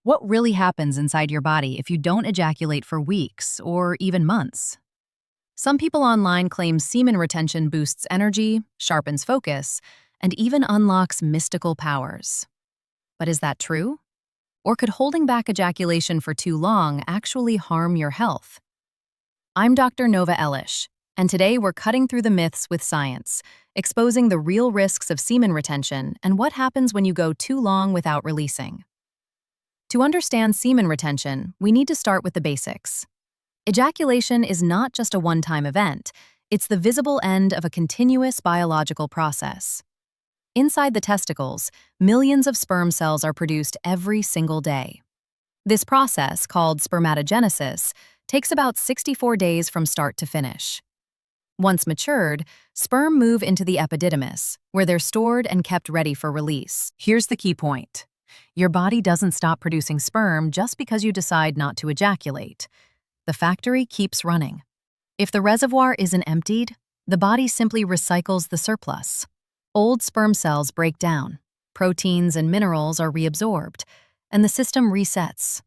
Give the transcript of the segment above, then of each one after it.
What really happens inside your body if you don't ejaculate for weeks or even months? Some people online claim semen retention boosts energy, sharpens focus, and even unlocks mystical powers. But is that true? Or could holding back ejaculation for too long actually harm your health? I'm Dr. Nova Elish, and today we're cutting through the myths with science, exposing the real risks of semen retention and what happens when you go too long without releasing. To understand semen retention, we need to start with the basics. Ejaculation is not just a one-time event, it's the visible end of a continuous biological process. Inside the testicles, millions of sperm cells are produced every single day. This process, called spermatogenesis, takes about 64 days from start to finish. Once matured, sperm move into the epididymis, where they're stored and kept ready for release. Here's the key point. Your body doesn't stop producing sperm just because you decide not to ejaculate. The factory keeps running. If the reservoir isn't emptied, the body simply recycles the surplus. Old sperm cells break down, proteins and minerals are reabsorbed, and the system resets.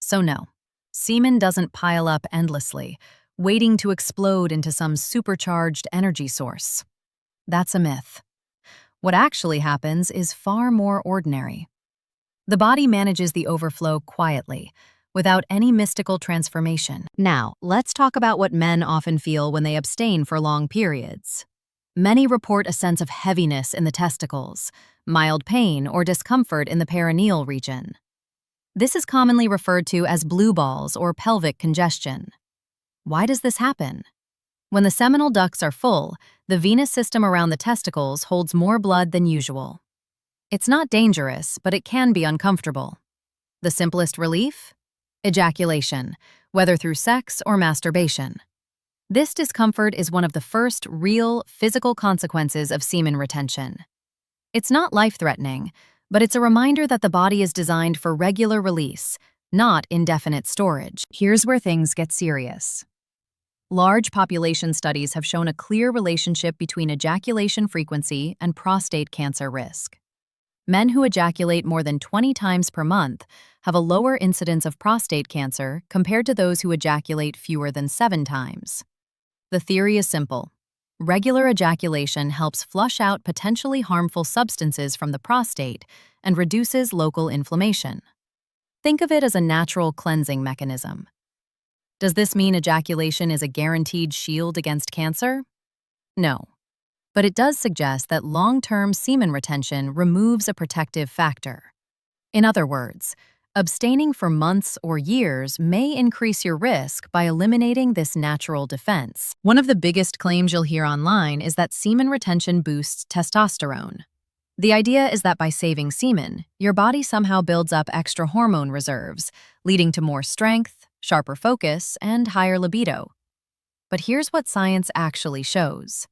So no, semen doesn't pile up endlessly, waiting to explode into some supercharged energy source. That's a myth. What actually happens is far more ordinary. The body manages the overflow quietly, without any mystical transformation. Now, let's talk about what men often feel when they abstain for long periods. Many report a sense of heaviness in the testicles, mild pain or discomfort in the perineal region. This is commonly referred to as blue balls or pelvic congestion. Why does this happen? When the seminal ducts are full, the venous system around the testicles holds more blood than usual. It's not dangerous, but it can be uncomfortable. The simplest relief? Ejaculation, whether through sex or masturbation. This discomfort is one of the first real physical consequences of semen retention. It's not life-threatening, but it's a reminder that the body is designed for regular release, not indefinite storage. Here's where things get serious. Large population studies have shown a clear relationship between ejaculation frequency and prostate cancer risk. Men who ejaculate more than 20 times per month have a lower incidence of prostate cancer compared to those who ejaculate fewer than 7 times. The theory is simple. Regular ejaculation helps flush out potentially harmful substances from the prostate and reduces local inflammation. Think of it as a natural cleansing mechanism. Does this mean ejaculation is a guaranteed shield against cancer? No. But it does suggest that long-term semen retention removes a protective factor. In other words, abstaining for months or years may increase your risk by eliminating this natural defense. One of the biggest claims you'll hear online is that semen retention boosts testosterone. The idea is that by saving semen, your body somehow builds up extra hormone reserves, leading to more strength, sharper focus, and higher libido. But here's what science actually shows.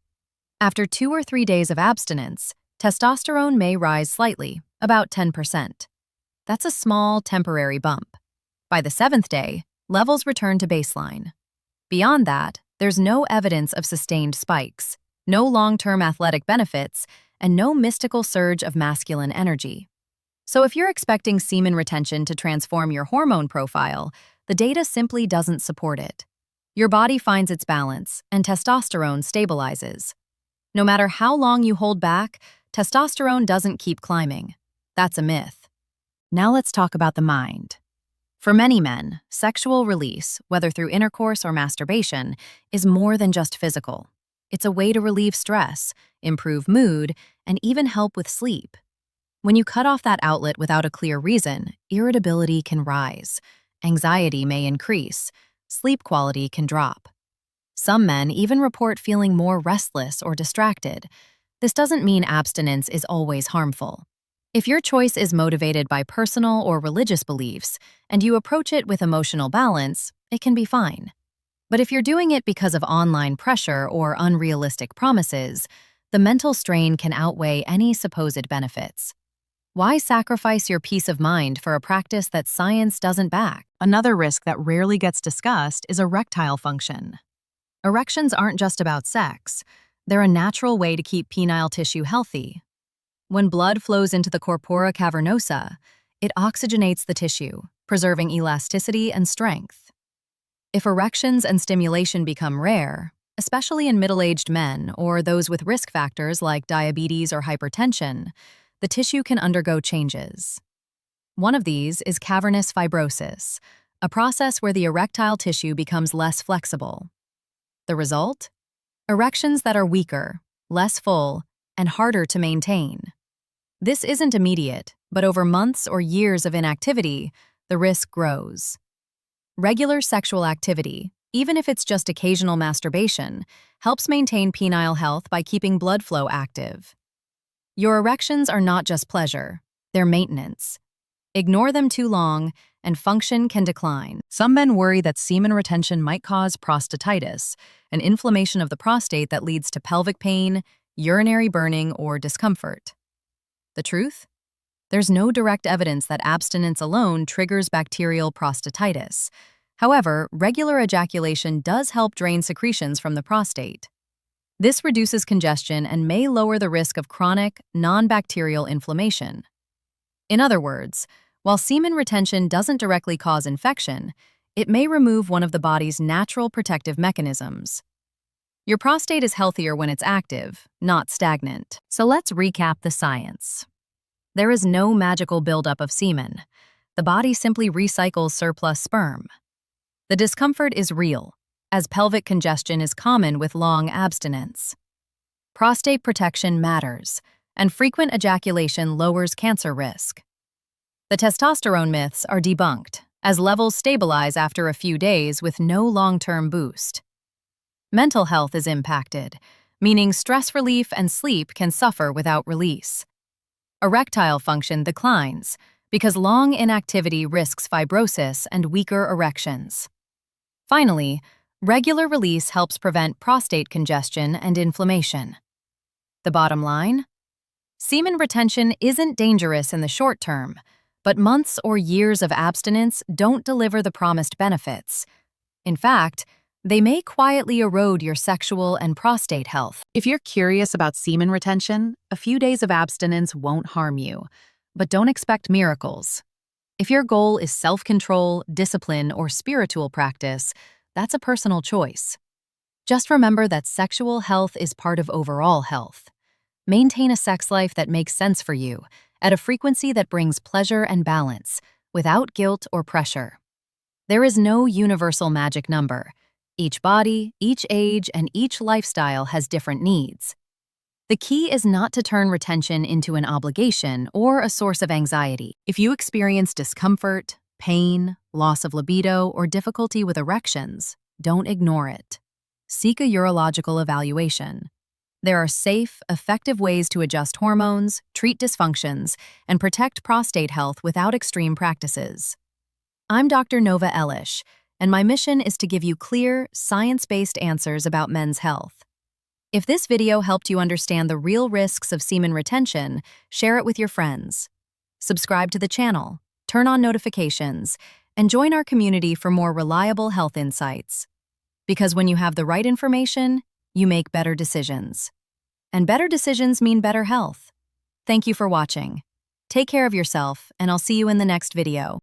After 2 or 3 days of abstinence, testosterone may rise slightly, about 10%. That's a small, temporary bump. By the 7th day, levels return to baseline. Beyond that, there's no evidence of sustained spikes, no long-term athletic benefits, and no mystical surge of masculine energy. So if you're expecting semen retention to transform your hormone profile, the data simply doesn't support it. Your body finds its balance, and testosterone stabilizes. No matter how long you hold back, testosterone doesn't keep climbing. That's a myth. Now let's talk about the mind. For many men, sexual release, whether through intercourse or masturbation, is more than just physical. It's a way to relieve stress, improve mood, and even help with sleep. When you cut off that outlet without a clear reason, irritability can rise, anxiety may increase, sleep quality can drop. Some men even report feeling more restless or distracted. This doesn't mean abstinence is always harmful. If your choice is motivated by personal or religious beliefs, and you approach it with emotional balance, it can be fine. But if you're doing it because of online pressure or unrealistic promises, the mental strain can outweigh any supposed benefits. Why sacrifice your peace of mind for a practice that science doesn't back? Another risk that rarely gets discussed is erectile function. Erections aren't just about sex. They're a natural way to keep penile tissue healthy. When blood flows into the corpora cavernosa, It oxygenates the tissue, preserving elasticity and strength. If erections and stimulation become rare, especially in middle-aged men or those with risk factors like diabetes or hypertension, the tissue can undergo changes. One of these is cavernous fibrosis, a process where the erectile tissue becomes less flexible. The result? Erections that are weaker, less full, and harder to maintain. This isn't immediate, but over months or years of inactivity, the risk grows. Regular sexual activity, even if it's just occasional masturbation, helps maintain penile health by keeping blood flow active. Your erections are not just pleasure, they're maintenance. Ignore them too long, and function can decline. Some men worry that semen retention might cause prostatitis, an inflammation of the prostate that leads to pelvic pain, urinary burning, or discomfort. The truth? There's no direct evidence that abstinence alone triggers bacterial prostatitis. However, regular ejaculation does help drain secretions from the prostate. This reduces congestion and may lower the risk of chronic, non-bacterial inflammation. In other words, while semen retention doesn't directly cause infection, it may remove one of the body's natural protective mechanisms. Your prostate is healthier when it's active, not stagnant. So let's recap the science. There is no magical buildup of semen. The body simply recycles surplus sperm. The discomfort is real, as pelvic congestion is common with long abstinence. Prostate protection matters, and frequent ejaculation lowers cancer risk. The testosterone myths are debunked, as levels stabilize after a few days with no long-term boost. Mental health is impacted, meaning stress relief and sleep can suffer without release. Erectile function declines, because long inactivity risks fibrosis and weaker erections. Finally, regular release helps prevent prostate congestion and inflammation. The bottom line? Semen retention isn't dangerous in the short term, but months or years of abstinence don't deliver the promised benefits. In fact, they may quietly erode your sexual and prostate health. If you're curious about semen retention, a few days of abstinence won't harm you, but don't expect miracles. If your goal is self-control, discipline, or spiritual practice, that's a personal choice. Just remember that sexual health is part of overall health. Maintain a sex life that makes sense for you, at a frequency that brings pleasure and balance, without guilt or pressure. There is no universal magic number. Each body, each age, and each lifestyle has different needs. The key is not to turn retention into an obligation or a source of anxiety. If you experience discomfort, pain, loss of libido, or difficulty with erections, don't ignore it. Seek a urological evaluation. There are safe, effective ways to adjust hormones, treat dysfunctions, and protect prostate health without extreme practices. I'm Dr. Nova Elish, and my mission is to give you clear, science-based answers about men's health. If this video helped you understand the real risks of semen retention, share it with your friends. Subscribe to the channel, turn on notifications, and join our community for more reliable health insights. Because when you have the right information, you make better decisions. And better decisions mean better health. Thank you for watching. Take care of yourself, and I'll see you in the next video.